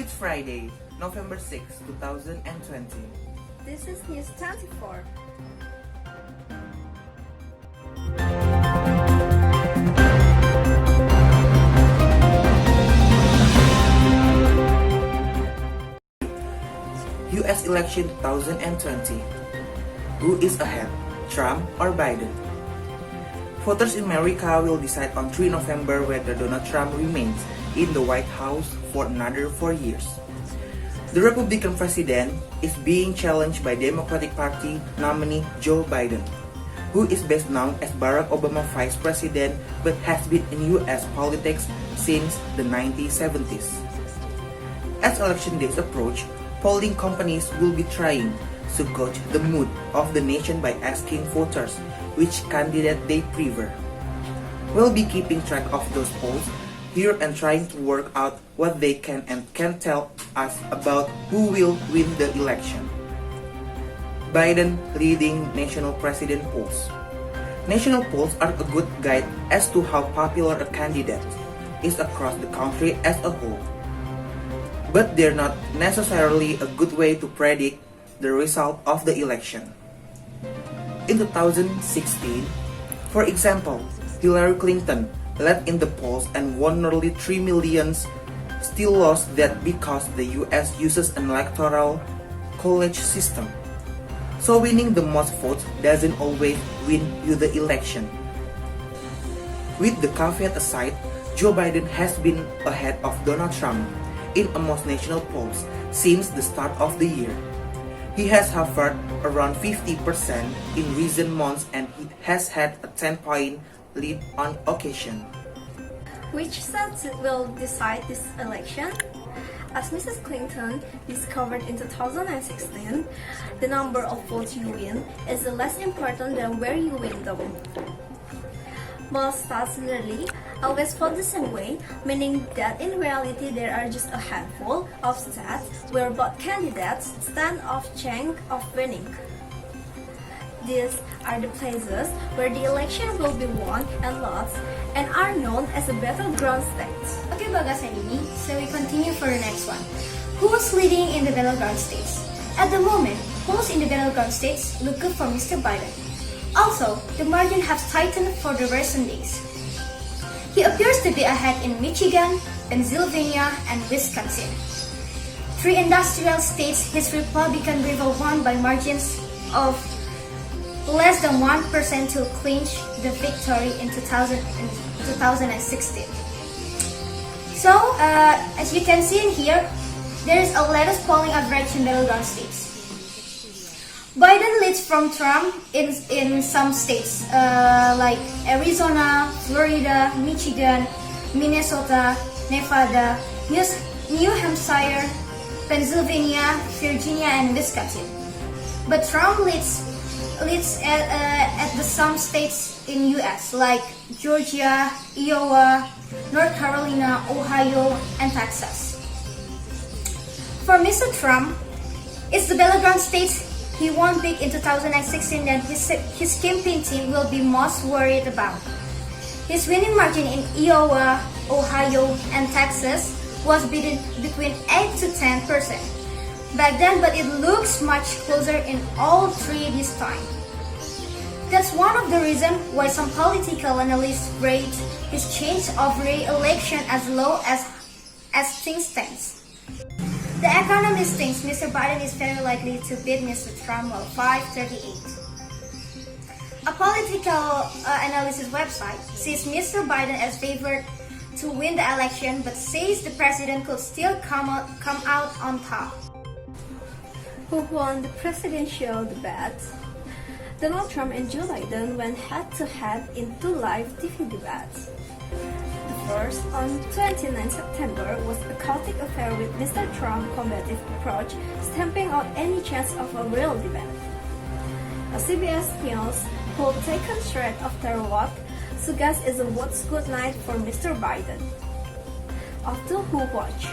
It's Friday, November 6, 2020. This is News 24. US election 2020. Who is ahead, Trump or Biden? Voters in America will decide on 3 November whether Donald Trump remains in the White House for another 4 years. The Republican president is being challenged by Democratic Party nominee Joe Biden, who is best known as Barack Obama's vice president but has been in US politics since the 1970s. As election days approach, polling companies will be trying to gauge the mood of the nation by asking voters which candidate they prefer. We'll be keeping track of those polls here and trying to work out what they can and can't tell us about who will win the election. Biden leading national president polls. National polls are a good guide as to how popular a candidate is across the country as a whole. But they're not necessarily a good way to predict the result of the election. In 2016, for example, Hillary Clinton led in the polls and won nearly 3 million, still lost that because the US uses an electoral college system. So winning the most votes doesn't always win you the election. With the caveat aside, Joe Biden has been ahead of Donald Trump in almost national polls since the start of the year. He has hovered around 50% in recent months and he has had a 10-point lead on occasion. Which states will decide this election? As Mrs. Clinton discovered in 2016, the number of votes you win is less important than where you win them. Most states nearly always vote the same way, meaning that in reality there are just a handful of states where both candidates stand off chance of winning. These are the places where the election will be won and lost and are known as the battleground states. Okay, Bagas and Dini, so we continue for the next one. Who's leading in the battleground states? At the moment, polls in the battleground states look good for Mr. Biden. Also, the margin has tightened for the recent days. He appears to be ahead in Michigan, Pennsylvania, and Wisconsin. 3 industrial states his Republican rival won by margins of less than 1% to clinch the victory in 2016. So, as you can see in here, there is a latest polling average in battleground states. Biden leads from Trump in some states like Arizona, Florida, Michigan, Minnesota, Nevada, New Hampshire, Pennsylvania, Virginia, and Wisconsin. But Trump leads at the some states in US like Georgia, Iowa, North Carolina, Ohio, and Texas. For Mr. Trump, it's the battleground states he won big in 2016 that his campaign team will be most worried about. His winning margin in Iowa, Ohio, and Texas was between 8 to 10% back then, but it looks much closer in all 3 this time. That's one of the reasons why some political analysts rate his chance of re-election as low as things stands. The Economist thinks Mr. Biden is very likely to beat Mr. Trump at 538. A political analysis website sees Mr. Biden as favored to win the election but says the president could still come out on top. Who won the presidential debate? Donald Trump and Joe Biden went head-to-head in 2 live TV debates. The first, on 29 September, was a chaotic affair with Mr. Trump's combative approach stamping out any chance of a real debate. A CBS News poll taken straight after what suggests is a what's good night for Mr. Biden. Of the Who watch,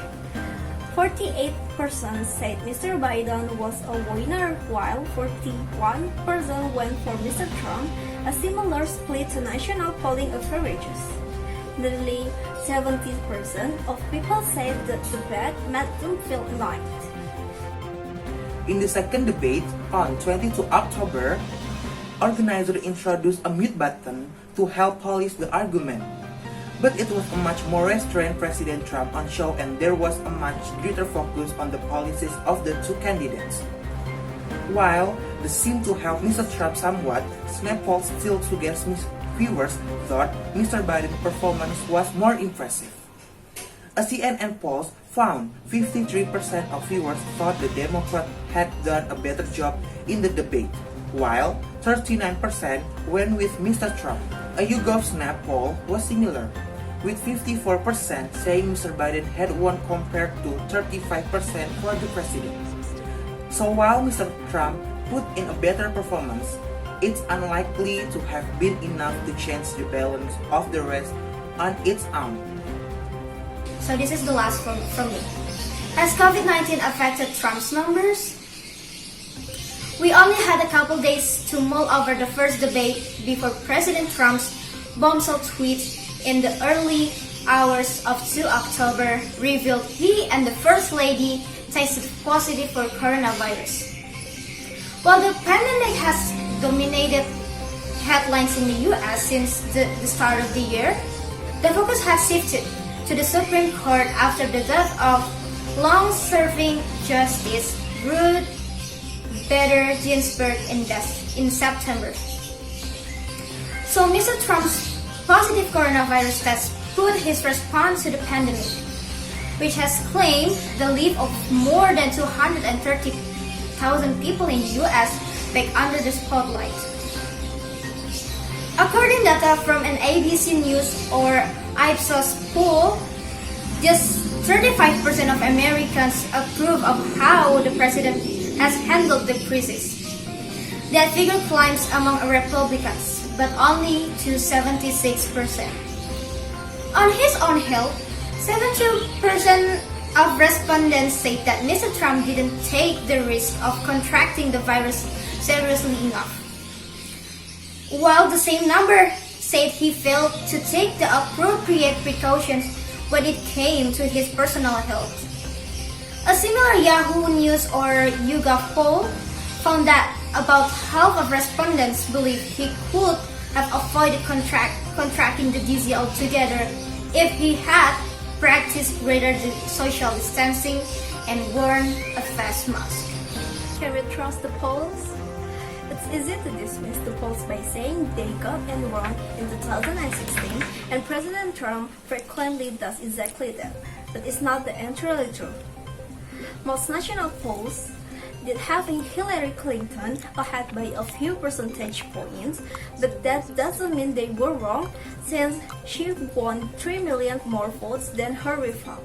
48% said Mr. Biden was a winner, while 41% went for Mr. Trump, a similar split to national polling averages. Nearly 70% of people said that the debate made them feel annoyed. In the second debate, on 22 October, organizers introduced a mute button to help police the argument. But it was a much more restrained President Trump on show, and there was a much greater focus on the policies of the two candidates. While this seemed to help Mr. Trump somewhat, snap polls still suggest viewers thought Mr. Biden's performance was more impressive. A CNN poll found 53% of viewers thought the Democrat had done a better job in the debate, while 39% went with Mr. Trump. A YouGov Snap poll was similar, with 54% saying Mr. Biden had won compared to 35% for the president. So while Mr. Trump put in a better performance, it's unlikely to have been enough to change the balance of the race on its own. So this is the last from me. Has COVID-19 affected Trump's numbers? We only had a couple days to mull over the first debate before President Trump's bombshell tweet in the early hours of 2 October revealed he and the First Lady tested positive for coronavirus. While the pandemic has dominated headlines in the US since the start of the year, the focus has shifted to the Supreme Court after the death of long-serving Justice Ruth Bader Ginsburg in September. So Mr. Trump's positive coronavirus test put his response to the pandemic, which has claimed the life of more than 230,000 people in the US, back under the spotlight. According to data from an ABC News or Ipsos poll, just 35% of Americans approve of how the president has handled the crisis. That figure climbs among Republicans, but only to 76%. On his own health, 72% of respondents say that Mr. Trump didn't take the risk of contracting the virus seriously enough, while the same number said he failed to take the appropriate precautions when it came to his personal health. A similar Yahoo News or YouGov poll found that about half of respondents believe he could have avoided contracting the disease altogether if he had practiced greater social distancing and worn a face mask. Can we trust the polls? It's easy to dismiss the polls by saying they got it wrong in 2016, and President Trump frequently does exactly that, but it's not entirely true. Most national polls did having Hillary Clinton ahead by a few percentage points, but that doesn't mean they were wrong, since she won 3 million more votes than her rival.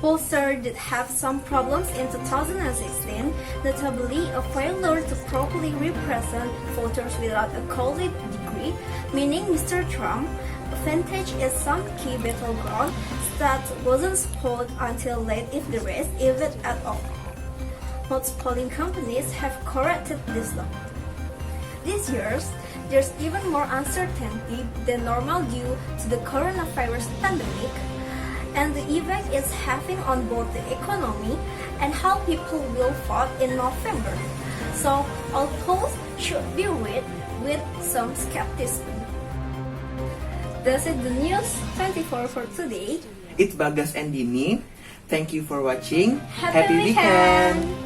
Pollsters did have some problems in 2016, notably a failure to properly represent voters without a college degree, meaning Mr. Trump's advantage is some key battleground that wasn't spotted until late in the race, if at all. Most polling companies have corrected this law. These years, there's even more uncertainty than normal due to the coronavirus pandemic and the effect it's having on both the economy and how people will vote in November. So all polls should be read with some skepticism. That's it, the news 24 for today. It's Bagas and Dini. Thank you for watching. Happy weekend!